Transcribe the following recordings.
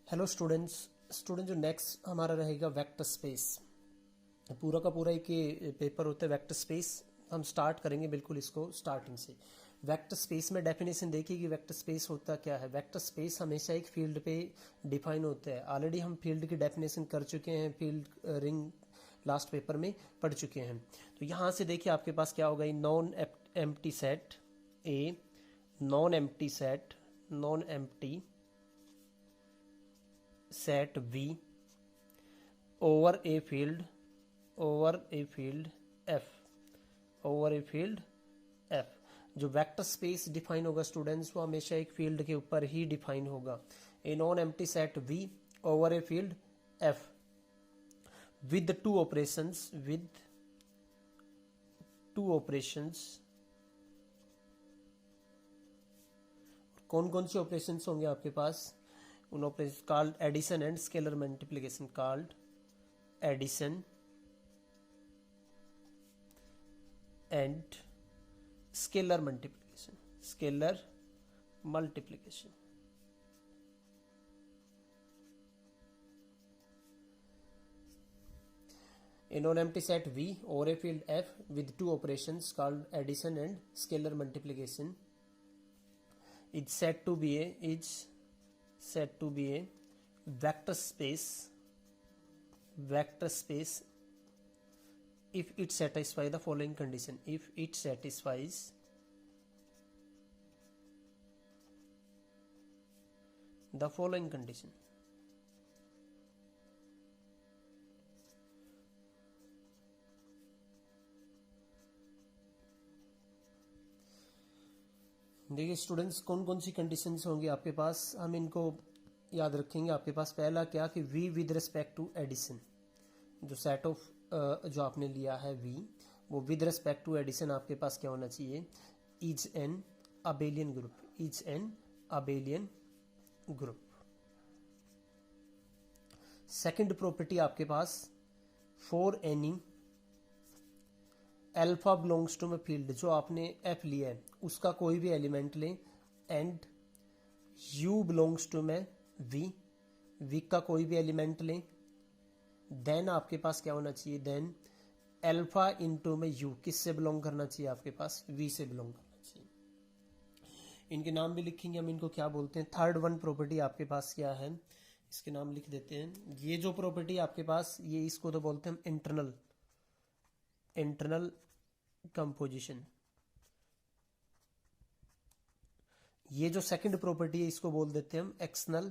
Hello student जो next हमारा रहेगा वेक्टर स्पेस। पूरा का पूरा एक पेपर होता है वेक्टर स्पेस। हम स्टार्ट करेंगे बिल्कुल इसको स्टार्टिंग से। वेक्टर स्पेस में डेफिनेशन देखिए कि वेक्टर स्पेस होता क्या है। वेक्टर स्पेस हमेशा एक फील्ड पे डिफाइन होता है। ऑलरेडी हम फील्ड की डेफिनेशन कर चुके हैं, फील्ड रिंग लास्ट पेपर में पढ़ चुके हैं। तो यहाँ से देखिए आपके पास क्या होगा, non empty set A, non empty set, non empty set V over a field F, over a field F। जो वेक्टर स्पेस डिफाइन होगा स्टूडेंट्स, वो हमेशा एक फील्ड के ऊपर ही डिफाइन होगा। A non empty set V over a field F with two operations. कौन कौन से ऑपरेशंस होंगे आपके पास? उन operation called addition and scalar multiplication, called addition and scalar multiplication. A non-empty set V over a field F with two operations called addition and scalar multiplication is said to be a vector space if it satisfies the following condition. If it satisfies the following condition. देखिए students, कौन कौन सी conditions होंगी आपके पास, हम इनको याद रखेंगे। आपके पास पहला क्या कि V with respect to addition, जो सेट ऑफ जो आपने लिया है V, वो विद रिस्पेक्ट टू एडिशन आपके पास क्या होना चाहिए, is an abelian group. Second property आपके पास, for any alpha belongs to में फील्ड, जो आपने F लिया है उसका कोई भी एलिमेंट लें, एंड U बिलोंग्स टू में V का कोई भी एलिमेंट लें, देन आपके पास क्या होना चाहिए, देन अल्फा इंटू में U किससे बिलोंग करना चाहिए, आपके पास V से बिलोंग करना चाहिए। इनके नाम भी लिखेंगे हम, इनको क्या बोलते हैं। थर्ड वन प्रॉपर्टी आपके पास क्या है, इसके नाम लिख देते हैं। ये जो प्रॉपर्टी आपके पास, ये इसको तो बोलते हैं हम इंटरनल कंपोजिशन। ये जो सेकंड प्रॉपर्टी है इसको बोल देते हैं हम एक्सटर्नल,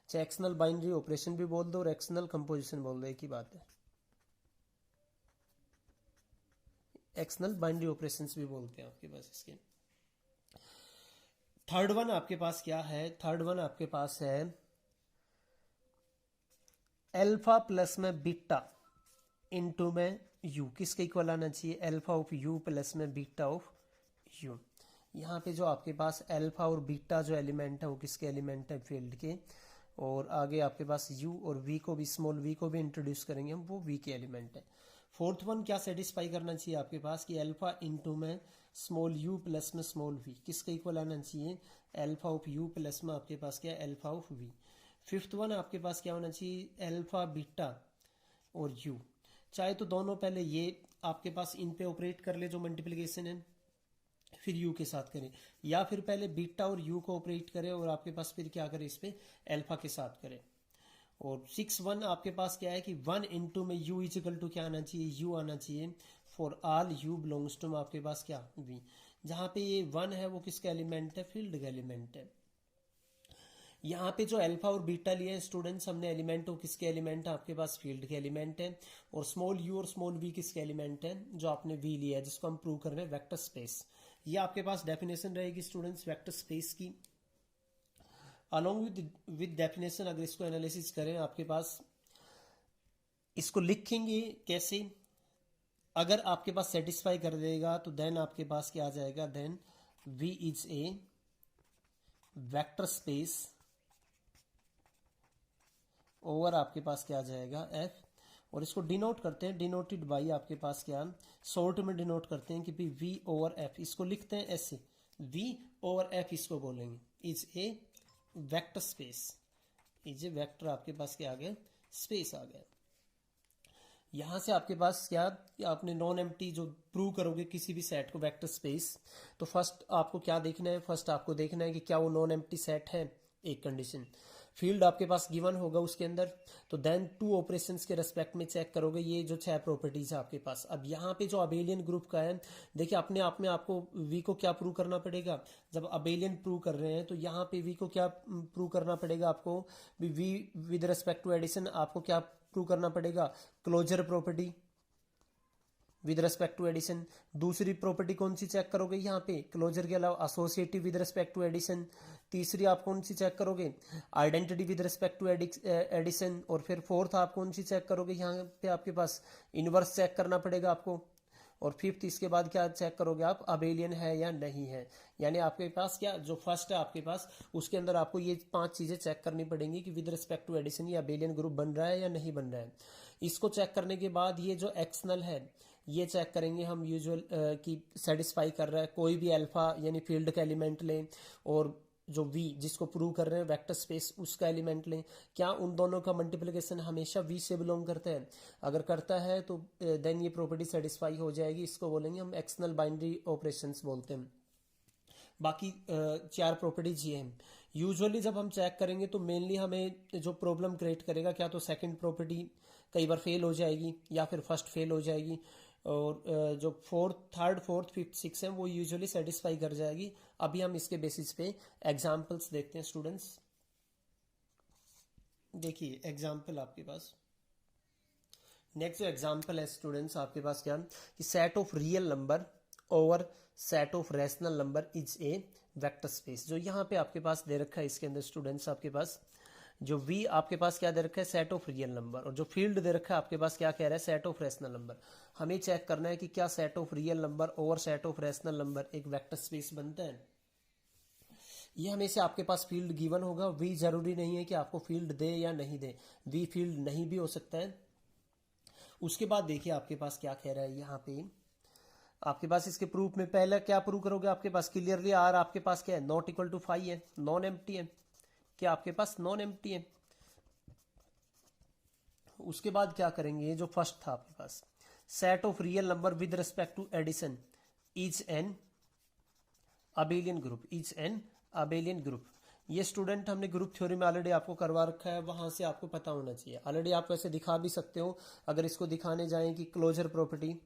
चाहे एक्सटर्नल बाइनरी ऑपरेशन भी बोल दो और एक्सटर्नल कंपोजिशन बोल दो, एक ही बात है। एक्सटर्नल बाइनरी ऑपरेशंस भी बोलते हैं आपके पास इसके। थर्ड वन आपके पास क्या है, थर्ड वन आपके पास है अल्फा प्लस में बीटा इनटू में U, किसके इक्वल आना चाहिए, अल्फा ऑफ U प्लस में बीटा ऑफ U। यहाँ पे जो आपके पास अल्फा और बीटा जो एलिमेंट है वो किसके एलिमेंट है, फील्ड के। और आगे आपके पास U और V को भी, स्मॉल v को भी इंट्रोड्यूस करेंगे हम, वो V के एलिमेंट है। फोर्थ वन क्या सेटिस्फाई करना चाहिए आपके पास कि अल्फा इंटू में स्मॉल u प्लस में स्मॉल v किसके इक्वल आना चाहिए, अल्फा ऑफ U प्लस में आपके पास क्या है, alpha of V। Fifth one आपके पास क्या होना चाहिए, अल्फा बीटा और U, चाहे तो दोनों पहले ये आपके पास इन पे ऑपरेट कर ले जो मल्टीप्लिकेशन है, फिर U के साथ करें, या फिर पहले बीटा और U को ऑपरेट करें और आपके पास फिर क्या करें, इस पे अल्फा के साथ करें। और 6-1 आपके पास क्या है कि 1 इंटू में U इजिकल टू क्या आना चाहिए, U आना चाहिए for all U belongs to में आपके पास क्या V। जहां पे ये 1 है वो किसका एलिमेंट है, फील्ड का एलिमेंट है। यहाँ पे जो अल्फा और बीटा लिए हैं स्टूडेंट्स हमने एलिमेंट, वो किसके एलिमेंट है, आपके पास फील्ड के एलिमेंट है। और स्मॉल u और स्मॉल v किसके एलिमेंट है, जो आपने v लिया है, जिसको हम प्रूव कर रहे हैं वेक्टर स्पेस। ये आपके पास डेफिनेशन रहेगी स्टूडेंट्स वेक्टर स्पेस की। अलोंग विद डेफिनेशन अगर इसको एनालिसिस करें, आपके पास इसको लिखेंगे कैसे, अगर आपके पास सेटिस्फाई कर देगा तो देन आपके पास क्या आ जाएगा, then v is a vector space over आपके पास क्या आ जाएगा, F। और इसको डिनोट करते हैं, डिनोटेड बाई आपके पास क्या, शॉर्ट में डिनोट करते हैं कि V ओवर F, इसको लिखते हैं ऐसे, V ओवर F इसको बोलेंगे, is a vector space, is a vector आपके पास क्या आ गया, स्पेस आ गया। यहां से आपके पास क्या, आपने नॉन एम्प्टी जो प्रूव करोगे किसी भी सेट को वेक्टर स्पेस, तो फर्स्ट आपको क्या देखना है, फर्स्ट आपको देखना है कि क्या वो नॉन एम्प्टी सेट है, एक कंडीशन। फील्ड आपके पास गिवन होगा उसके अंदर, तो देन टू ऑपरेशंस के रेस्पेक्ट में चेक करोगे ये जो 6 प्रॉपर्टीज है आपके पास। अब यहाँ पे जो अबेलियन ग्रुप का है, देखिए अपने आप में आपको वी को क्या प्रूव करना पड़ेगा, जब अबेलियन प्रूव कर रहे हैं तो यहाँ पे वी को क्या प्रूव करना पड़ेगा आपको, V with respect to addition आपको क्या प्रूव करना पड़ेगा, closure property with respect to addition. दूसरी प्रॉपर्टी कौन सी चेक करोगे यहाँ पे, क्लोजर के अलावा associative with respect to addition. तीसरी आप कौन सी चेक करोगे, identity with respect to addition. और फिर फोर्थ आप कौन सी चेक करोगे, यहाँ पे आपके पास इनवर्स चेक करना पड़ेगा आपको। और फिफ्थ इसके बाद क्या चेक करोगे आप, अबेलियन है या नहीं है। यानी आपके पास क्या, जो फर्स्ट है आपके पास उसके अंदर आपको ये 5 चीजें चेक करनी पड़ेंगी कि विद रिस्पेक्ट टू एडिशन ये अबेलियन ग्रुप बन रहा है या नहीं बन रहा है। इसको चेक करने के बाद ये जो एक्सनल है ये चेक करेंगे हम यूजुअल की सेटिस्फाई कर रहा है, कोई भी अल्फा यानी फील्ड का एलिमेंट लें, और जो v जिसको प्रूव कर रहे हैं वेक्टर स्पेस उसका एलिमेंट लें, क्या उन दोनों का मल्टीप्लिकेशन हमेशा v से बिलोंग करता है। अगर करता है तो देन ये प्रॉपर्टी सेटिस्फाई हो जाएगी, इसको बोलेंगे हम एक्सटर्नल बाइनरी ऑपरेशंस बोलते हैं। बाकी 4 प्रॉपर्टीज ये हैं। यूजुअली जब हम चेक करेंगे तो मेनली हमें जो प्रॉब्लम क्रिएट करेगा, क्या तो सेकंड प्रॉपर्टी कई बार फेल हो जाएगी या फिर फर्स्ट फेल हो जाएगी, और जो थर्ड फोर्थ फिफ्थ सिक्स है वो यूजुअली सेटिस्फाई कर जाएगी। अभी हम इसके बेसिस पे एग्जांपल्स देखते हैं स्टूडेंट्स। देखिए एग्जांपल आपके पास नेक्स्ट जो एग्जांपल है स्टूडेंट्स आपके पास क्या, कि set of real number over set of rational number is a vector space. जो यहाँ पे आपके पास दे रखा है इसके अंदर स्टूडेंट्स, आपके पास जो v आपके पास क्या दे रखा है, सेट ऑफ रियल नंबर, और जो फील्ड दे रखा है आपके पास क्या कह रहा है, सेट ऑफ रैशनल नंबर। हमें चेक करना है कि क्या set of real number over set of rational number एक वेक्टर स्पेस बनता है। ये हमेशा आपके पास फील्ड गिवन होगा, v जरूरी नहीं है कि आपको फील्ड दे या नहीं दे, v फील्ड नहीं भी हो सकता है। उसके बाद देखिए आपके पास क्या कह रहा है यहाँ पे, आपके पास इसके प्रूफ में पहले क्या प्रूव करोगे, आपके पास क्लियरली आर आपके पास क्या है, नॉट इक्वल टू 5 है, नॉन एम्प्टी है, क्या आपके पास नॉन एम्प्टी है। उसके बाद क्या करेंगे, जो फर्स्ट था आपके पास, set of real number with respect to addition is an abelian group, is an abelian group. ये स्टूडेंट हमने ग्रुप थ्योरी में ऑलरेडी आपको करवा रखा है, वहां से आपको पता होना चाहिए। ऑलरेडी आप वैसे दिखा भी सकते हो, अगर इसको दिखाने जाएं कि क्लोजर प्रॉपर्टी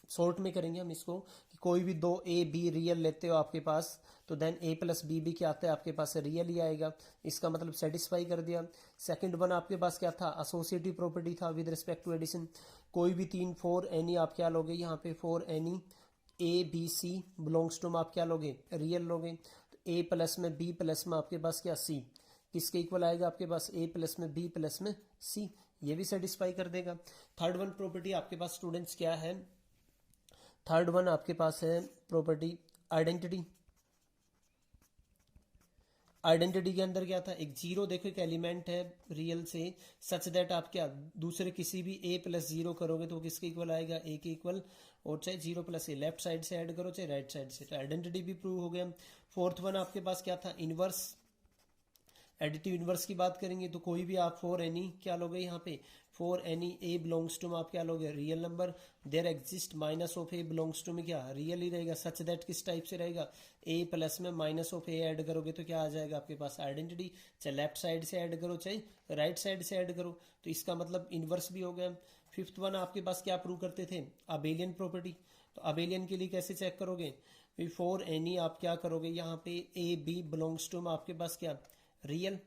शॉर्ट में करेंगे हम इसको, कि कोई भी 2 ए बी रियल लेते हो आपके पास, तो देन a प्लस बी भी क्या आता है आपके पास, रियल ही आएगा। इसका मतलब सेटिस्फाई कर दिया। सेकंड वन आपके पास क्या था, एसोसिएटिव प्रॉपर्टी था विद रिस्पेक्ट टू एडिशन। कोई भी 3 4 एनी आप क्या लोगे यहाँ पे, 4 any A B C belongs to में आप क्या लोगे, रियल लोगे। तो a प्लस में b प्लस में आपके पास क्या c, किसके इक्वल आएगा आपके पास, a प्लस में b प्लस में c, ये भी सेटिस्फाई कर देगा। थर्ड वन प्रॉपर्टी आपके पास स्टूडेंट्स क्या है, थर्ड वन आपके पास है प्रॉपर्टी आइडेंटिटी। आइडेंटिटी के अंदर क्या था, एक जीरो, देखो एक एलिमेंट है रियल से, सच दैट आप क्या दूसरे किसी भी a प्लस जीरो करोगे तो किसके इक्वल आएगा, a के इक्वल, और चाहे जीरो प्लस ए लेफ्ट साइड से ऐड करो चाहे राइट साइड से, तो आइडेंटिटी भी प्रूव हो गया। फोर्थ वन आपके पास क्या था, इनवर्स, एडिटिव इनवर्स की बात करेंगे तो कोई भी आप 4 एनी क्या लोगे यहाँ पे, 4 एनी ए बिलोंग्स टू में आप क्या लोगे, real number. There exist minus of A belongs to में क्या रियल ही रहेगा, सच दैट किस टाइप से रहेगा, ए प्लस में माइनस ऑफ ए ऐड करोगे तो क्या आ जाएगा आपके पास, आइडेंटिटी। चाहे लेफ्ट साइड से ऐड करो चाहे राइट साइड से ऐड करो, तो इसका मतलब इनवर्स भी हो गया। फिफ्थ वन आपके पास क्या प्रूव करते थे, अबेलियन प्रॉपर्टी। तो अबेलियन के लिए कैसे चेक करोगे, 4 एनी आप क्या करोगे यहाँ पे, ए बी बिलोंग्स टू में आपके पास क्या रियल,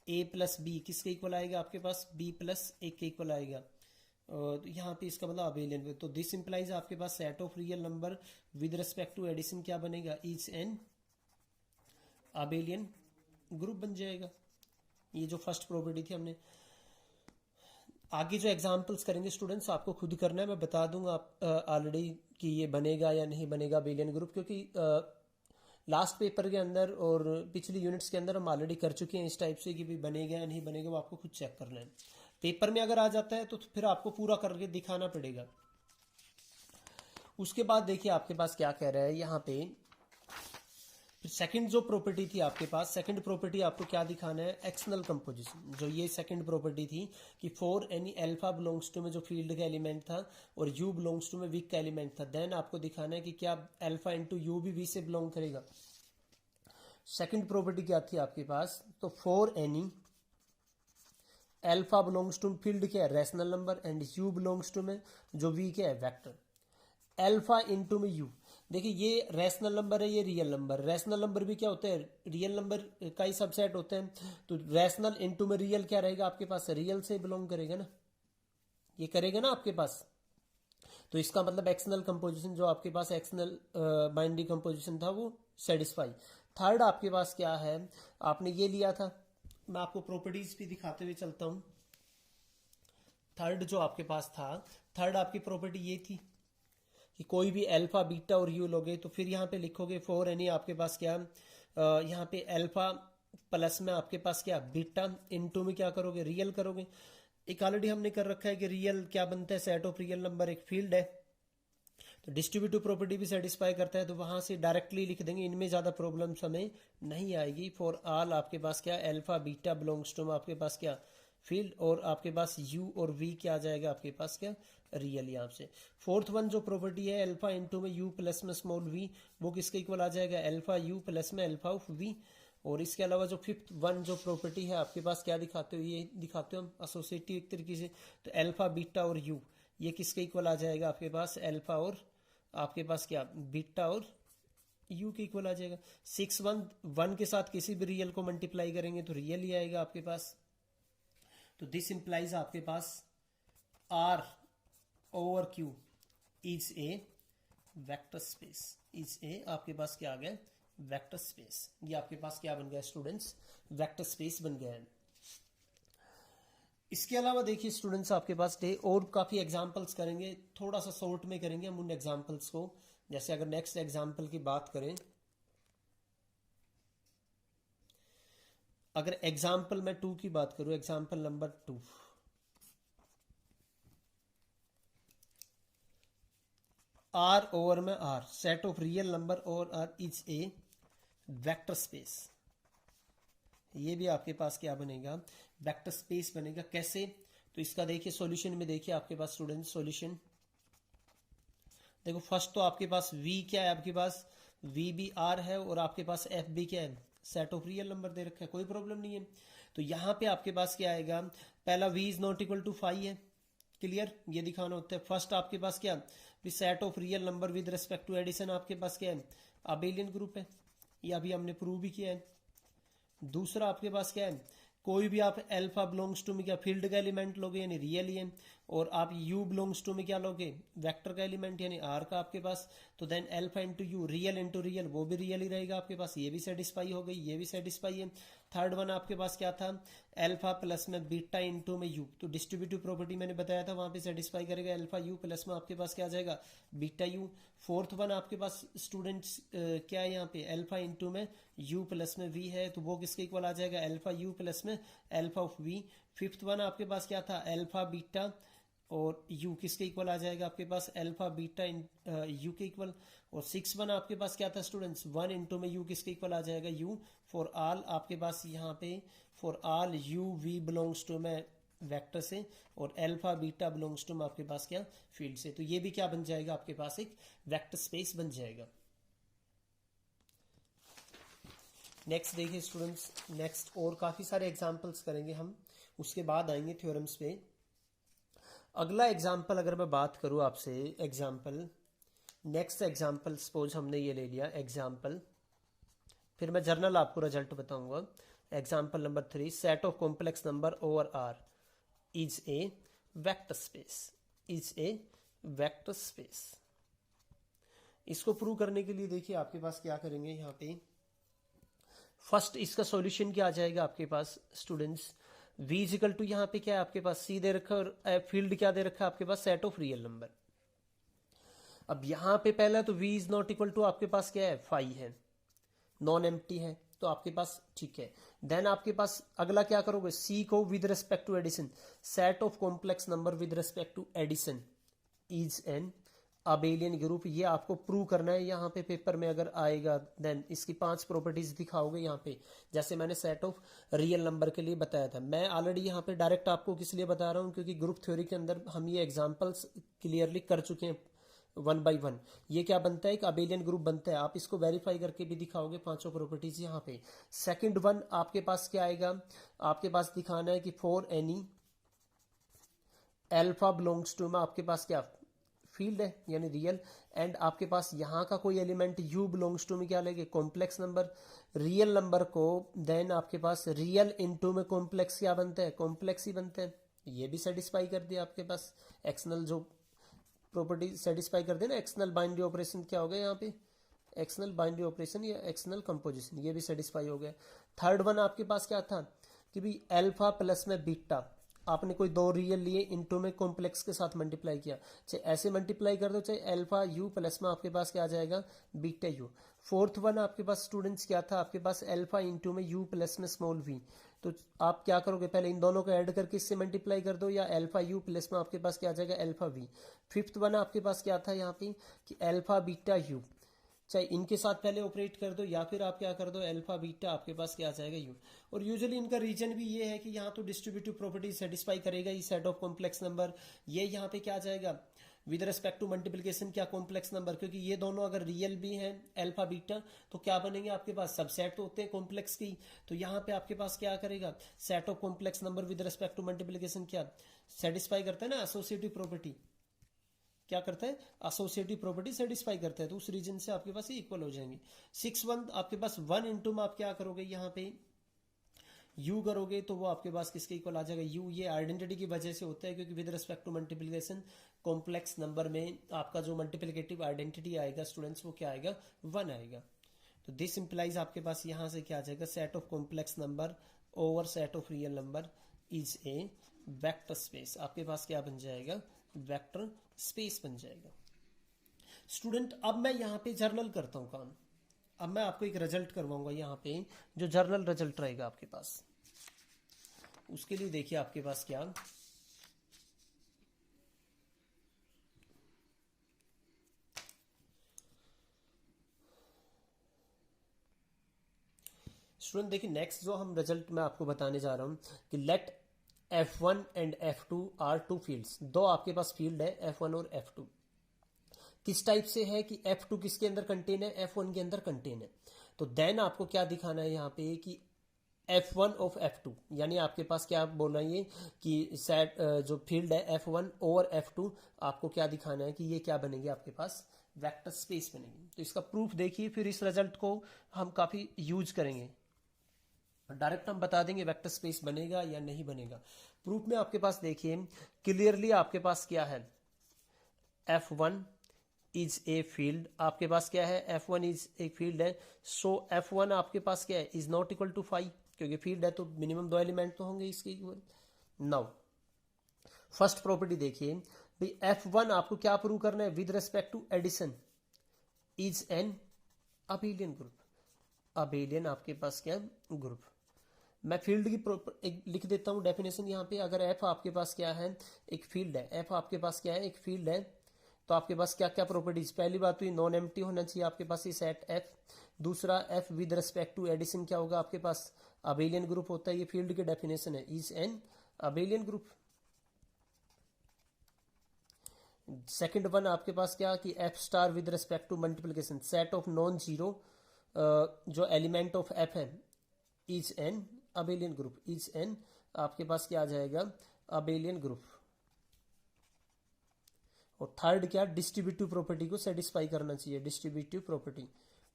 a प्लस बी किसके इक्वल आएगा आपके पास, b प्लस ए के इक्वल आएगा। तो यहाँ पे इसका मतलब अबेलियन। तो दिस इंप्लाइज आपके पास set of real number with respect to addition क्या बनेगा, इज एन अबेलियन ग्रुप बन जाएगा। ये जो फर्स्ट प्रॉपर्टी थी हमने। आगे जो एग्जांपल्स करेंगे स्टूडेंट्स आपको खुद करना है, मैं बता दूंगा आप ऑलरेडी कि ये बनेगा या नहीं बनेगा अबेलियन ग्रुप, क्योंकि लास्ट पेपर के अंदर और पिछली यूनिट्स के अंदर हम ऑलरेडी कर चुके हैं इस टाइप से कि भी बनेगा या नहीं बनेगा, वो आपको खुद चेक करना है। पेपर में अगर आ जाता है तो फिर आपको पूरा करके दिखाना पड़ेगा। उसके बाद देखिए आपके पास क्या कह रहा है यहाँ पे, फिर सेकंड जो प्रॉपर्टी थी आपके पास, सेकंड प्रॉपर्टी आपको क्या दिखाना है, एक्सटर्नल कंपोजिशन। जो ये सेकंड प्रॉपर्टी थी कि for any alpha belongs to में जो फील्ड का एलिमेंट था और यू बिलोंग्स टू में वीक का एलिमेंट था, देन आपको दिखाना है कि क्या अल्फा इंटू यू भी वी से बिलोंग करेगा। सेकंड प्रॉपर्टी क्या थी आपके पास, तो for any alpha belongs to field क्या है, rational number, and U belongs to में जो वी क्या है, वेक्टर। अल्फा इंटू में यू, देखिए ये रैशनल नंबर है, ये रियल नंबर। रैशनल नंबर भी क्या होते हैं, रियल नंबर का ही सबसेट होते हैं। तो रैशनल इंटू में रियल क्या रहेगा आपके पास, रियल से बिलोंग करेगा ना, ये करेगा ना आपके पास। तो इसका मतलब एक्सटर्नल कंपोजिशन जो आपके पास एक्सटर्नल बाइनरी कंपोजिशन था वो सेटिस्फाई। थर्ड आपके पास क्या है, आपने ये लिया था, मैं आपको प्रॉपर्टीज भी दिखाते हुए चलता हूं। थर्ड जो आपके पास था, थर्ड आपकी प्रॉपर्टी ये थी कि कोई भी अल्फा बीटा और यू लोगे तो फिर यहाँ पे लिखोगे फॉर एनी आपके पास क्या, यहाँ पे अल्फा प्लस में आपके पास क्या, बीटा इनटू में क्या करोगे, रियल करोगे। एक ऑलरेडी हमने कर रखा है कि रियल क्या बनता है, सेट ऑफ रियल नंबर एक फील्ड है, तो डिस्ट्रीब्यूटिव प्रॉपर्टी भी सेटिस्फाई करता है, तो वहां से डायरेक्टली लिख देंगे, इनमें ज्यादा प्रॉब्लम्स हमें नहीं आएगी। फॉर ऑल आपके पास क्या, अल्फा बीटा बिलोंग्स टू में आपके पास क्या, फील्ड, और आपके पास यू और वी क्या आ जाएगा आपके पास क्या, रियल। यहाँ से फोर्थ वन जो प्रॉपर्टी है अल्फा इंटू में यू प्लस में स्मॉल वी, वो किसके इक्वल आ जाएगा, अल्फा यू प्लस में अल्फा ऑफ वी। और इसके अलावा जो फिफ्थ वन जो प्रॉपर्टी है आपके पास क्या दिखाते हो, ये दिखाते हो हम एसोसिएटिव एक तरीके से, तो अल्फा बीटा और यू ये किसके इक्वल आ जाएगा आपके पास, अल्फा और आपके पास क्या, बीटा और यू के इक्वल आ जाएगा। 6 1 1 के साथ किसी भी रियल को मल्टीप्लाई करेंगे तो रियल ही आएगा आपके पास। तो दिस इंप्लाइज आपके पास R over Q is a vector space, is a आपके पास क्या आ गया, वेक्टर स्पेस। ये आपके पास क्या बन गया स्टूडेंट्स, वेक्टर स्पेस बन गया है। इसके अलावा देखिए स्टूडेंट्स आपके पास डे और काफी एग्जांपल्स करेंगे, थोड़ा सा शॉर्ट में करेंगे हम उन एग्जांपल्स को। जैसे अगर नेक्स्ट एग्जांपल की बात करें, अगर एग्जांपल मैं 2 की बात करूं, एग्जांपल नंबर 2, आर ओवर में R set of real number और R is a vector space. ये भी आपके पास क्या बनेगा, वेक्टर स्पेस बनेगा। कैसे, तो इसका देखिए सॉल्यूशन में देखिए आपके पास स्टूडेंट सॉल्यूशन देखो। फर्स्ट तो आपके पास v क्या है, आपके पास v भी r है और आपके पास f भी क्या है, सेट ऑफ रियल नंबर दे रखा है, कोई प्रॉब्लम नहीं है। तो यहाँ पे आपके पास क्या आएगा, पहला v is not equal to 5 है, क्लियर, ये दिखाना होता है। फर्स्ट आपके पास क्या, set of real number with respect to addition आपके पास क्या है, अबेलियन ग्रुप है, ये अभी हमने प्रूव भी किया है। दूसरा आपके पास क्या है, कोई भी आप अल्फा बिलोंग्स टू में क्या, फील्ड का एलिमेंट लोगे यानी रियल ही है, और आप यू बिलोंग्स टू में क्या लोगे, वेक्टर का एलिमेंट यानी आर का आपके पास। तो then alpha into U, real into real, वो भी रियल ही रहेगा आपके पास, ये भी सेटिस्फाई हो गई, ये भी सेटिस्फाई है। थर्ड वन आपके पास क्या था, अल्फा प्लस में बीटा इंटू में यू, तो डिस्ट्रीब्यूटिव प्रॉपर्टी मैंने बताया था वहां पे सेटिस्फाई करेगा, अल्फा यू प्लस में आपके पास क्या आ जाएगा, बीटा यू। फोर्थ वन आपके पास स्टूडेंट्स क्या है यहाँ पे, अल्फा इंटू में यू प्लस में वी है, तो वो किसके इक्वल आ जाएगा, अल्फा यू प्लस में alpha of V. Fifth one आपके पास क्या था, अल्फा बीटा और यू किसके इक्वल आ जाएगा आपके पास, अल्फा बीटा यू के इक्वल। और 6 वन आपके पास क्या था स्टूडेंट्स, 1 इंटू में यू किसके इक्वल आ जाएगा, यू। फॉर ऑल आपके पास यहाँ पे for all U V belongs to में वेक्टर से, और अल्फा बीटा बिलोंग्स टू में आपके पास क्या, फील्ड से। तो ये भी क्या बन जाएगा आपके पास, एक वेक्टर स्पेस बन जाएगा। नेक्स्ट देखिए स्टूडेंट्स, नेक्स्ट और काफी सारे एग्जांपल्स करेंगे हम, उसके बाद आएंगे थ्योरम्स पे। अगला एग्जाम्पल अगर मैं बात करूं आपसे, एग्जाम्पल नेक्स्ट एग्जाम्पल सपोज हमने ये ले लिया एग्जाम्पल, फिर मैं जर्नल आपको रिजल्ट बताऊंगा। Example number 3, set of complex number over R is a vector space, is a vector space. इसको प्रूव करने के लिए देखिए आपके पास क्या करेंगे, यहाँ पे फर्स्ट इसका सॉल्यूशन क्या आ जाएगा आपके पास स्टूडेंट्स, v इजिकल टू यहाँ पे क्या है आपके पास c दे रखा है, और फील्ड क्या दे रखा है आपके पास, सेट ऑफ रियल नंबर। अब यहाँ पे पहला तो v is not equal to आपके पास क्या है, 5 है, नॉन एम्प्टी है, तो आपके पास ठीक है। देन आपके पास अगला क्या करोगे, c को with respect to addition, set of complex number with respect to addition is an abelian group, ये आपको प्रूव करना है यहाँ पे पेपर में अगर आएगा। देन इसकी 5 प्रॉपर्टीज दिखाओगे यहाँ पे, जैसे मैंने सेट ऑफ रियल नंबर के लिए बताया था। मैं ऑलरेडी यहाँ पे डायरेक्ट आपको किस लिए बता रहा हूँ, क्योंकि ग्रुप थ्योरी के अंदर हम ये एग्जांपल्स क्लियरली कर चुके हैं 1 बाई 1। ये क्या बनता है, एक अबेलियन ग्रुप बनता है। आप इसको वेरीफाई करके भी दिखाओगे 5 प्रॉपर्टीज यहाँ पे। सेकेंड वन आपके पास क्या आएगा, आपके पास दिखाना है कि for any alpha belongs to में आपके पास क्या फील्ड है यानी रियल, एंड आपके पास यहाँ का कोई एलिमेंट यू बिलोंग्स टू में क्या लेंगे, कॉम्प्लेक्स नंबर, रियल नंबर को। देन आपके पास रियल इनटू में कॉम्प्लेक्स क्या बनता है, कॉम्प्लेक्स ही बनते हैं। ये भी सेटिस्फाई कर दिया आपके पास, एक्सनल जो प्रॉपर्टी सेटिस्फाई कर दे ना, एक्सनल बाइनरी ऑपरेशन क्या हो गया यहाँ पे, एक्सनल बाइनरी ऑपरेशन या एक्सनल कंपोजिशन, ये भी सेटिस्फाई हो गया। थर्ड वन आपके पास क्या था कि भी एल्फा प्लस में बीटा, आपने कोई दो रियल लिए इनटू में कॉम्प्लेक्स के साथ मल्टीप्लाई किया, चाहे ऐसे मल्टीप्लाई कर दो चाहे एल्फा यू प्लस में आपके पास क्या आ जाएगा, बीटा यू। फोर्थ वन आपके पास स्टूडेंट्स क्या था, आपके पास एल्फा इंटू में यू प्लस में स्मॉल वी। तो आप क्या करोगे, पहले इन दोनों को ऐड करके इससे मल्टीप्लाई कर दो, या एल्फा यू प्लस में आपके पास क्या आ जाएगा, एल्फा वी। फिफ्थ वन आपके पास क्या था यहाँ पे कि एल्फा बीटा यू, चाहे इनके साथ पहले ऑपरेट कर दो या फिर आप क्या कर दो एल्फा बीटा, आपके पास क्या आ जाएगा यू। और यूजुअली इनका रीजन भी ये है कि यहाँ तो डिस्ट्रीब्यूटिव प्रॉपर्टी सेटिस्फाई करेगा ये सेट ऑफ कॉम्प्लेक्स नंबर। ये यहाँ पे क्या आ जाएगा विद रेस्पेक्ट टू मल्टीप्लिकेशन क्या कॉम्प्लेक्स नंबर, क्योंकि ये दोनों अगर रियल भी हैं एल्फा बीटा तो क्या बनेंगे आपके पास, सबसेट तो होते हैं कॉम्प्लेक्स की। तो यहाँ पे आपके पास क्या करेगा, set of complex number with respect to multiplication क्या सेटिस्फाई करता है ना, एसोसिएटिव प्रॉपर्टी क्या करता है, एसोसिएटिव प्रॉपर्टी सेटिस्फाई करता है, तो उस रीजन से आपके पास इक्वल हो जाएंगे। 6 1 आपके पास 1 इंटू में आप क्या करोगे यहाँ पे u करोगे तो वो आपके पास किसके इक्वल आ जाएगा u। ये आइडेंटिटी की वजह से होता है क्योंकि with respect to multiplication complex number में आपका जो मल्टीप्लिकेटिव आइडेंटिटी आएगा स्टूडेंट्स वो क्या आएगा, 1 आएगा। तो दिस इंप्लाइज आपके पास यहाँ से क्या आ जाएगा, set of complex number over set of real number is a vector space. आपके पास क्या बन जाएगा, वेक्टर स्पेस बन जाएगा। स्टूडेंट अब मैं यहाँ पे जर्नल करता हूँ काम, अब मैं आपको एक रिजल्ट करवाऊंगा यहाँ पे जो जर्नल रिजल्ट रहेगा आपके पास। उसके लिए देखिए आपके पास क्या, स्टूडेंट देखिए नेक्स्ट जो हम रिजल्ट मैं आपको बताने जा रहा हूँ कि let F1 and F2 are two fields. दो आपके पास फील्ड है F1 और F2। किस टाइप से है कि F2 किसके अंदर कंटेन है, F1 के अंदर कंटेन है। तो देन आपको क्या दिखाना है यहाँ पे कि F1 ऑफ F2, यानी आपके पास क्या बोल रही है कि सेट जो फील्ड है F1 और F2 आपको क्या दिखाना है कि ये क्या बनेगी आपके पास, वेक्टर स्पेस बनेगी। तो इसका प्रूफ देखिए, फिर इस रिजल्ट को हम काफी यूज करेंगे। डायरेक्ट हम बता देंगे वेक्टर स्पेस बनेगा या नहीं बनेगा। प्रूफ में आपके पास देखिए क्लियरली आपके पास क्या है, F1 इज ए फील्ड, आपके पास क्या है F1 इज एक फील्ड है। सो F1 आपके पास क्या है, इज नॉट इक्वल टू 5, क्योंकि फील्ड है तो मिनिमम 2 एलिमेंट तो होंगे इसके इक्वल। नाउ फर्स्ट प्रॉपर्टी देखिए भाई, F1 आपको क्या प्रूव करना है, with respect to addition is an abelian group. Abelian आपके पास क्या ग्रुप। मैं फील्ड की एक लिख देता हूं डेफिनेशन यहाँ पे। अगर F आपके पास क्या है, एक फील्ड है, F आपके पास क्या है, एक फील्ड है, तो आपके पास क्या क्या प्रॉपर्टीज, पहली बात तो ये नॉन एम्प्टी होना चाहिए आपके पास ये सेट F। दूसरा F with respect to addition क्या होगा आपके पास, अबेलियन ग्रुप होता है। ये फील्ड की डेफिनेशन है, is an abelian group. Second one आपके पास क्या कि F star with respect to multiplication, set of non zero जो एलिमेंट ऑफ F है is an abelian group, is an आपके पास क्या आ जाएगा, अबेलियन ग्रुप। और थर्ड क्या, डिस्ट्रीब्यूटिव प्रॉपर्टी को सेटिस्फाई करना चाहिए, डिस्ट्रीब्यूटिव प्रॉपर्टी।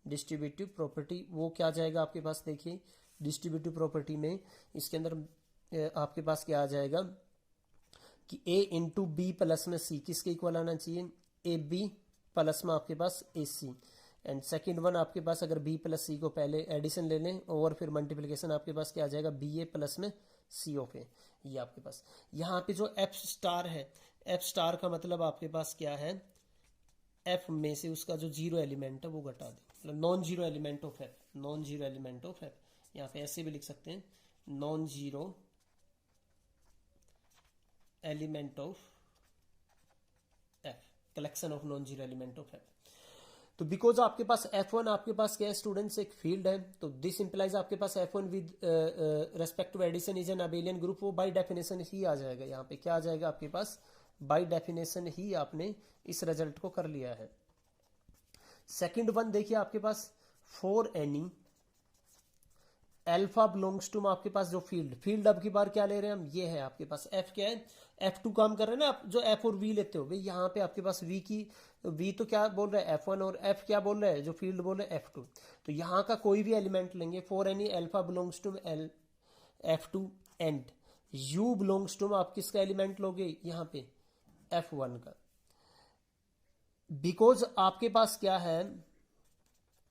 डिस्ट्रीब्यूटिव प्रॉपर्टी वो क्या जाएगा आपके पास, देखिए डिस्ट्रीब्यूटिव प्रॉपर्टी में इसके अंदर आपके पास क्या आ जाएगा कि A इंटू बी प्लस में C किसके इक्वल आना चाहिए, ए बी प्लस में आपके पास ए सी। एंड सेकेंड वन आपके पास अगर B प्लस C को पहले एडिशन ले लें और फिर मल्टीप्लिकेशन आपके पास क्या आ जाएगा, बी ए प्लस में C ऑफ ए। ये आपके पास यहाँ पे जो F स्टार है, F स्टार का मतलब आपके पास क्या है, F में से उसका जो जीरो एलिमेंट है वो घटा दे, मतलब non zero element of F, non zero element of F। यहाँ पे ऐसे भी लिख सकते हैं, non zero element of F। Collection of non zero element of F. तो बिकॉज आपके पास F1 आपके पास क्या है स्टूडेंट्स, एक फील्ड है, तो दिस इंप्लाइज आपके पास F1 with respect to addition is an abelian group, वो बाय डेफिनेशन ही आ जाएगा। यहाँ पे क्या आ जाएगा आपके पास, बाय डेफिनेशन ही आपने इस रिजल्ट को कर लिया है। सेकंड वन देखिए आपके पास, for any alpha belongs to आपके पास जो फील्ड अब की बार क्या ले रहे हैं हम, ये है आपके पास F क्या है, F2 काम कर रहे हैं ना आप, जो F और V लेते हो भाई, यहाँ पे आपके पास V तो क्या बोल रहा है F1 और F क्या बोल रहा है, जो फील्ड बोल रहे हैं F2। तो यहाँ का कोई भी एलिमेंट लेंगे, for any alpha belongs to F2 and U belongs to आप किसका एलिमेंट लोगे यहाँ पे F1 का। बिकॉज आपके पास क्या है,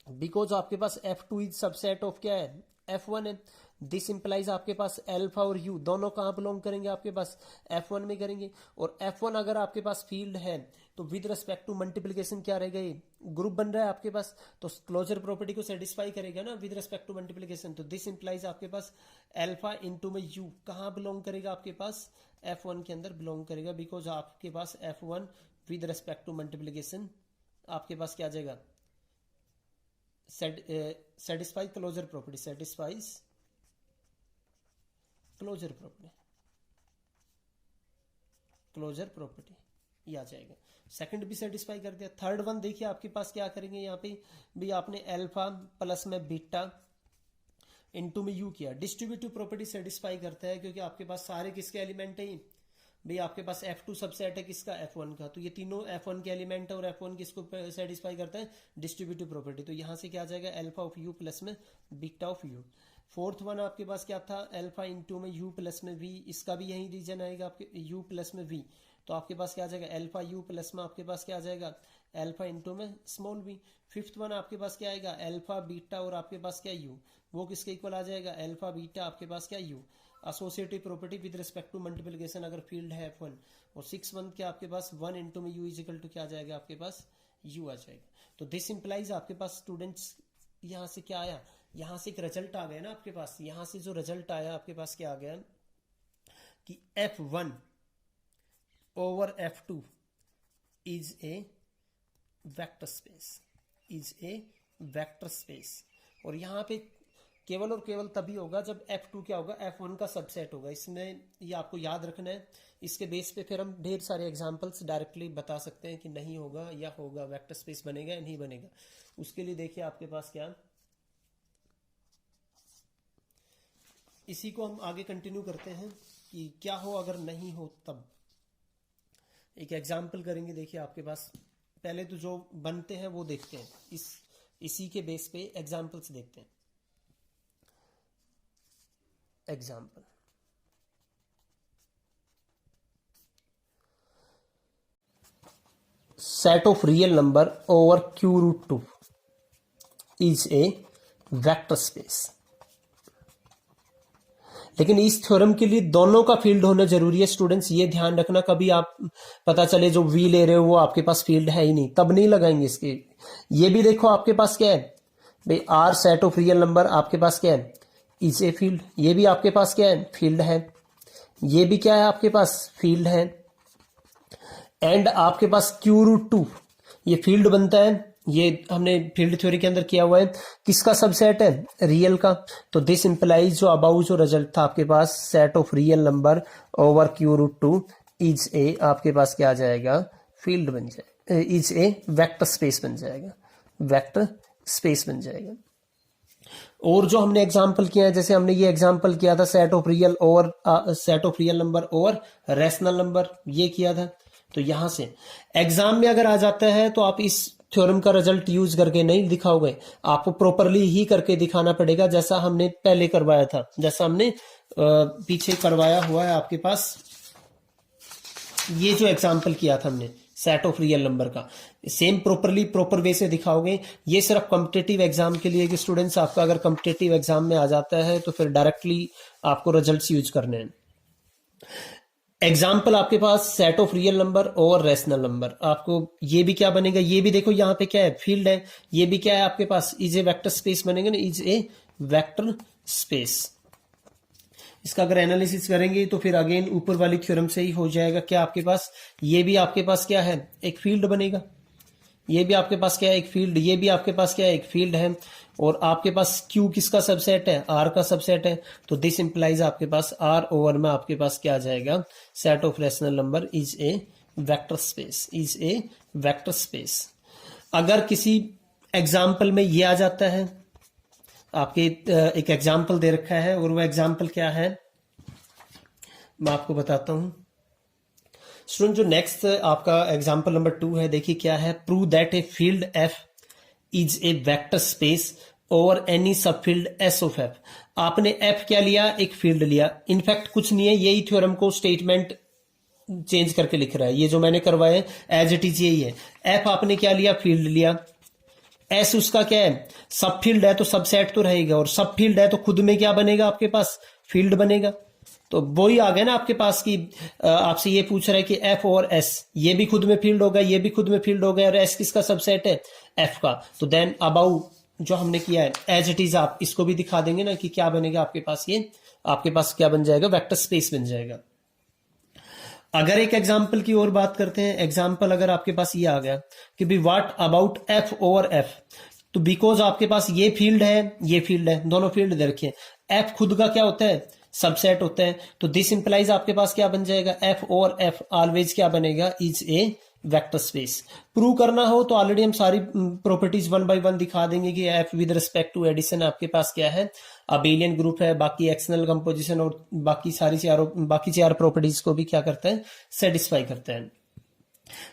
बिकॉज आपके पास F2 इज सबसेट ऑफ क्या है F1 है, दिस इंप्लाइज आपके पास अल्फा और U दोनों कहां बिलोंग करेंगे आपके पास F1 में करेंगे। और F1 अगर आपके पास फील्ड है तो विद रिस्पेक्ट टू मल्टीप्लिकेशन क्या रहेगा, ये ग्रुप बन रहा है आपके पास, तो क्लोजर प्रॉपर्टी को सेटिस्फाई करेगा ना विद रिस्पेक्ट टू मल्टीप्लिकेशन। तो दिस इंप्लाइज आपके पास अल्फा इंटू में U कहां बिलोंग करेगा आपके पास F1 के अंदर बिलोंग करेगा, बिकॉज आपके पास F1 with respect to multiplication आपके पास क्या आ जाएगा, satisfies closure property, satisfies closure property, closure property ये आ जाएगा। सेकंड भी सेटिस्फाई कर दिया। थर्ड वन देखिए आपके पास क्या करेंगे यहाँ पे भी, आपने अल्फा प्लस में बीटा इनटू में यू किया, डिस्ट्रीब्यूटिव प्रॉपर्टी सेटिस्फाई करता है क्योंकि आपके पास सारे किसके एलिमेंट है भाई, आपके पास F2 सबसेट है किसका F1 का, तो ये तीनों F1 के एलिमेंट है और F1 किसको सेटिस्फाई करता है, डिस्ट्रीब्यूटिव प्रॉपर्टी। तो यहां से क्या आ जाएगा अल्फा ऑफ U प्लस में beta of U। Fourth one आपके पास क्या था, अल्फा इंटू में U प्लस में V, इसका भी यही रीजन आएगा आपके U प्लस में V, तो आपके पास क्या आ जाएगा अल्फा U प्लस में आपके पास क्या आ जाएगा अल्फा इंटू में स्मॉल v। फिफ्थ वन आपके पास क्या आएगा अल्फा बीटा और आपके पास क्या U, वो किसके इक्वल आ जाएगा अल्फा बीटा आपके पास क्या U। Associative property with respect to multiplication अगर फील्ड है F1। और 6 वन क्या आपके पास 1 इंटू में U इज इक्वल टू क्या आ जाएगा आपके पास U आ जाएगा। तो दिस इंप्लाइज आपके पास स्टूडेंट्स यहां से क्या आया, यहां से एक रिजल्ट आ गया ना आपके पास, यहां से जो रिजल्ट आया आपके पास क्या आ गया कि F1 over F2 is a vector space, is a vector space. और यहां पे केवल और केवल तभी होगा जब F2 क्या होगा F1 का सबसेट होगा। इसमें ये आपको याद रखना है, इसके बेस पे फिर हम ढेर सारे एग्जांपल्स डायरेक्टली बता सकते हैं कि नहीं होगा या होगा, वेक्टर स्पेस बनेगा या नहीं बनेगा। उसके लिए देखिए आपके पास क्या, इसी को हम आगे कंटिन्यू करते हैं कि क्या हो अगर नहीं हो तब। एक एग्जाम्पल करेंगे, देखिए आपके पास पहले तो जो बनते हैं वो देखते हैं, इसी के बेस पे एग्जाम्पल्स देखते हैं। Example, set of real number over Q√2 is a vector space. लेकिन इस थ्योरम के लिए दोनों का फील्ड होना जरूरी है स्टूडेंट्स, ये ध्यान रखना। कभी आप पता चले जो V ले रहे हो वो आपके पास फील्ड है ही नहीं, तब नहीं लगाएंगे इसके। ये भी देखो आपके पास क्या है भाई, R set of real number आपके पास क्या है इज ए फील्ड, ये भी आपके पास क्या है फील्ड है, ये भी क्या है आपके पास फील्ड है। एंड आपके पास Q√2 ये फील्ड बनता है, ये हमने फील्ड थ्योरी के अंदर किया हुआ है, किसका सबसेट है रियल का। तो दिस इंप्लाइज जो अबाउट जो रिजल्ट था आपके पास set of real number over Q√2 is a आपके पास क्या आ जाएगा फील्ड बन जाएगा, इज ए वेक्टर स्पेस बन जाएगा, वेक्टर स्पेस बन जाएगा। और जो हमने एग्जांपल किया है, जैसे हमने ये एग्जांपल किया था set of real number over rational number, ये किया था। तो यहां से एग्जाम में अगर आ जाता है तो आप इस थ्योरम का रिजल्ट यूज करके नहीं दिखाओगे, आपको प्रॉपरली ही करके दिखाना पड़ेगा, जैसा हमने पहले करवाया था, जैसा हमने पीछे करवाया हुआ है आपके पास। ये जो एग्जांपल किया था हमने सेट ऑफ रियल नंबर का, सेम प्रॉपर वे से दिखाओगे। ये सिर्फ कॉम्पिटिटिव एग्जाम के लिए कि स्टूडेंट्स आपका अगर कॉम्पिटिटिव एग्जाम में आ जाता है तो फिर डायरेक्टली आपको रिजल्ट्स यूज करने हैं। एग्जाम्पल आपके पास सेट ऑफ रियल नंबर और रैशनल नंबर, आपको ये भी क्या बनेगा, ये भी देखो यहाँ पे क्या है फील्ड है, ये भी क्या है आपके पास इज ए वेक्टर स्पेस बनेगा ना, इज ए वेक्टर स्पेस। इसका अगर एनालिसिस करेंगे तो फिर अगेन ऊपर वाली थ्योरम से ही हो जाएगा। क्या आपके पास ये भी आपके पास क्या है, एक फील्ड बनेगा, ये भी आपके पास क्या है, एक फील्ड, ये भी आपके पास क्या है, एक फील्ड है, और आपके पास Q किसका सबसेट है, R का सबसेट है। तो दिस इंप्लाइज आपके पास R ओवर में आपके पास क्या आ जाएगा, set of rational number is a vector space, is a vector space. अगर किसी एग्जाम्पल में ये आ जाता है, आपके एक एग्जाम्पल दे रखा है और वो एग्जाम्पल क्या है मैं आपको बताता हूं। स्टूडेंट जो नेक्स्ट आपका एग्जाम्पल नंबर 2 है, देखिए क्या है, prove that a field F is a vector space over any सब फील्ड एस ऑफ एफ। आपने एफ क्या लिया, एक फील्ड लिया, इनफैक्ट कुछ नहीं है, यही थ्योरम को स्टेटमेंट चेंज करके लिख रहा है, ये जो मैंने करवाया एज इट इज यही है। एफ आपने क्या लिया, फील्ड लिया, एस उसका क्या है, सब फील्ड है तो सबसेट तो रहेगा, और सब फील्ड है तो खुद में क्या बनेगा आपके पास, फील्ड बनेगा। तो वही आ गया ना आपके पास की आपसे ये पूछ रहा है कि एफ और एस, ये भी खुद में फील्ड होगा, ये भी खुद में फील्ड हो गया, और एस किसका सबसेट है, एफ का। तो देन अबाउट जो हमने किया है एज इट इज आप इसको भी दिखा देंगे ना कि क्या बनेगा आपके पास, ये आपके पास क्या बन जाएगा, वेक्टर स्पेस बन जाएगा। अगर एक एग्जाम्पल की और बात करते हैं, एग्जाम्पल अगर आपके पास ये आ गया कि भी what about F over F, तो बिकॉज आपके पास ये फील्ड है, ये फील्ड है, दोनों फील्ड दे रखे हैं, एफ खुद का क्या होता है, सबसेट होता है, तो दिस इंप्लाइज आपके पास क्या बन जाएगा, एफ ओवर एफ ऑलवेज क्या बनेगा, is a vector space. Prove करना हो तो ऑलरेडी हम सारी प्रॉपर्टीज वन बाय वन दिखा देंगे कि F with respect to addition आपके पास क्या है, अबेलियन ग्रुप है, बाकी एक्सटर्नल कंपोजिशन और बाकी चार प्रॉपर्टीज को भी क्या करता है, सेटिस्फाई करता है।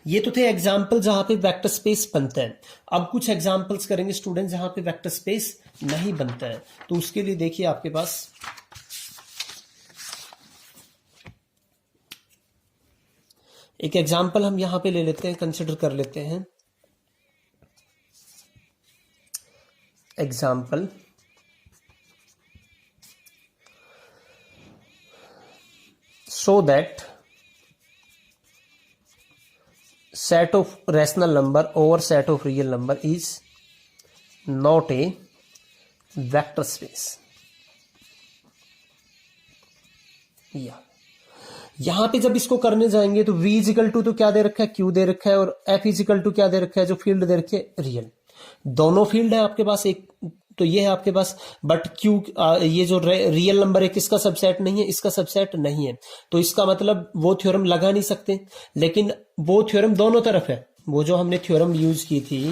ये तो थे एग्जाम्पल जहां पे वेक्टर स्पेस बनता है। अब कुछ एग्जाम्पल्स करेंगे स्टूडेंट जहां पे वेक्टर स्पेस नहीं बनता है, तो उसके लिए देखिए आपके पास एक एग्जाम्पल हम यहां पे ले लेते हैं, कंसिडर कर लेते हैं। Example so that set of rational number over set of real number is not a vector space। यहां पे जब इसको करने जाएंगे तो v इजिकल टू तो क्या दे रखा है, q दे रखा है, और f इजिकल टू क्या दे रखा है, जो फील्ड दे रखे है रियल, दोनों फील्ड है आपके पास, एक तो ये है आपके पास, बट क्यू ये जो रियल नंबर है किसका सबसेट नहीं है, इसका सबसेट नहीं है, तो इसका मतलब वो थ्योरम लगा नहीं सकते। लेकिन वो थ्योरम दोनों तरफ है, वो जो हमने थ्योरम यूज की थी,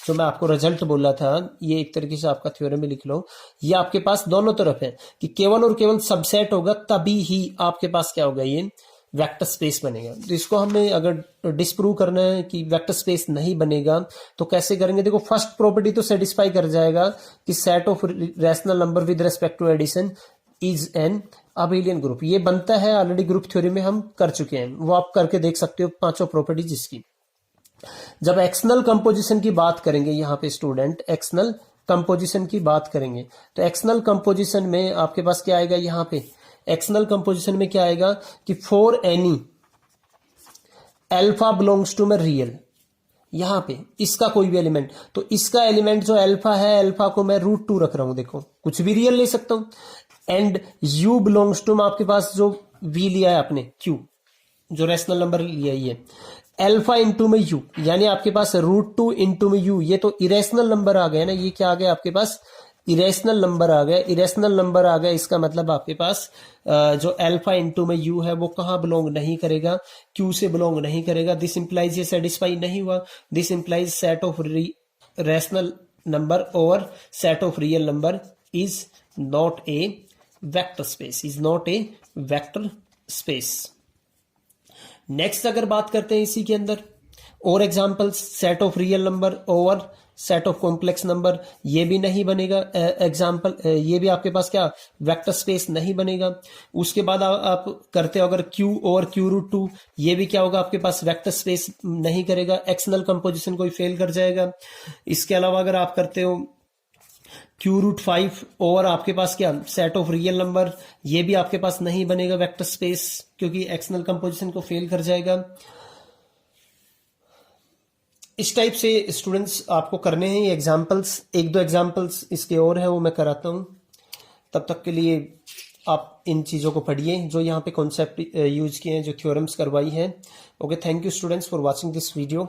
जो मैं आपको रिजल्ट बोला था, ये एक तरीके से आपका थ्योरम में लिख लो, ये आपके पास दोनों तरफ है कि केवल और केवल सबसेट होगा तभी ही आपके पास क्या होगा, ये वेक्टर स्पेस बनेगा। तो इसको हमें अगर डिस्प्रूव करना है कि वेक्टर स्पेस नहीं बनेगा तो कैसे करेंगे, देखो फर्स्ट प्रॉपर्टी तो सेटिस्फाई कर जाएगा कि set of rational number with respect to addition is an abelian group, ये बनता है, ऑलरेडी ग्रुप थ्योरी में हम कर चुके हैं, वो आप करके देख सकते हो पांचों प्रॉपर्टी जिसकी। जब एक्सटर्नल कंपोजिशन की बात करेंगे यहाँ पे स्टूडेंट, एक्सटर्नल कंपोजिशन की बात करेंगे तो एक्सटर्नल कंपोजिशन में आपके पास क्या आएगा, यहाँ पे एक्सटर्नल कंपोजिशन में क्या आएगा कि for any alpha belongs to में रियल, यहां पे इसका कोई भी एलिमेंट, तो इसका एलिमेंट जो अल्फा है, अल्फा को मैं √2 रख रहा हूं, देखो कुछ भी रियल ले सकता हूं, एंड यू बिलोंग्स टू में आपके पास जो वी लिया है आपने, क्यू जो रैशनल नंबर लिया है, अल्फा इंटू में यू, यानी आपके पास √2 इंटू में यू, ये तो इरेशनल नंबर आ गया ना, ये क्या आ गया आपके पास, इरेशनल नंबर आ गया, इरेशनल नंबर आ गया, इसका मतलब आपके पास जो अल्फा इंटू में यू है वो कहां बिलोंग नहीं करेगा, क्यू से बिलोंग नहीं करेगा। दिस इंप्लाइज ये सेटिस्फाई नहीं हुआ, this implies set of rational number और set of real number is not a vector space, is not a vector space. Next अगर बात करते हैं इसी के अंदर और examples, set of real number over set of complex number, ये भी नहीं बनेगा एग्जांपल, ये भी आपके पास क्या वेक्टर स्पेस नहीं बनेगा। उसके बाद आप करते हो अगर Q और Q√2, ये भी क्या होगा आपके पास वेक्टर स्पेस नहीं करेगा, एक्सटर्नल कंपोजिशन कोई फेल कर जाएगा। इसके अलावा अगर आप करते हो Q√5 और आपके पास क्या सेट ऑफ रियल नंबर, ये भी आपके पास नहीं बनेगा वेक्टर स्पेस, क्योंकि एक्सटर्नल कंपोजिशन को फेल कर जाएगा। इस टाइप से स्टूडेंट्स आपको करने हैं ये एग्जाम्पल्स, एक दो एग्जाम्पल्स इसके और है वो मैं कराता हूं। तब तक के लिए आप इन चीज़ों को पढ़िए जो यहाँ पे कॉन्सेप्ट यूज किए हैं, जो थ्योरम्स करवाई हैं। Okay, thank you students for watching this video.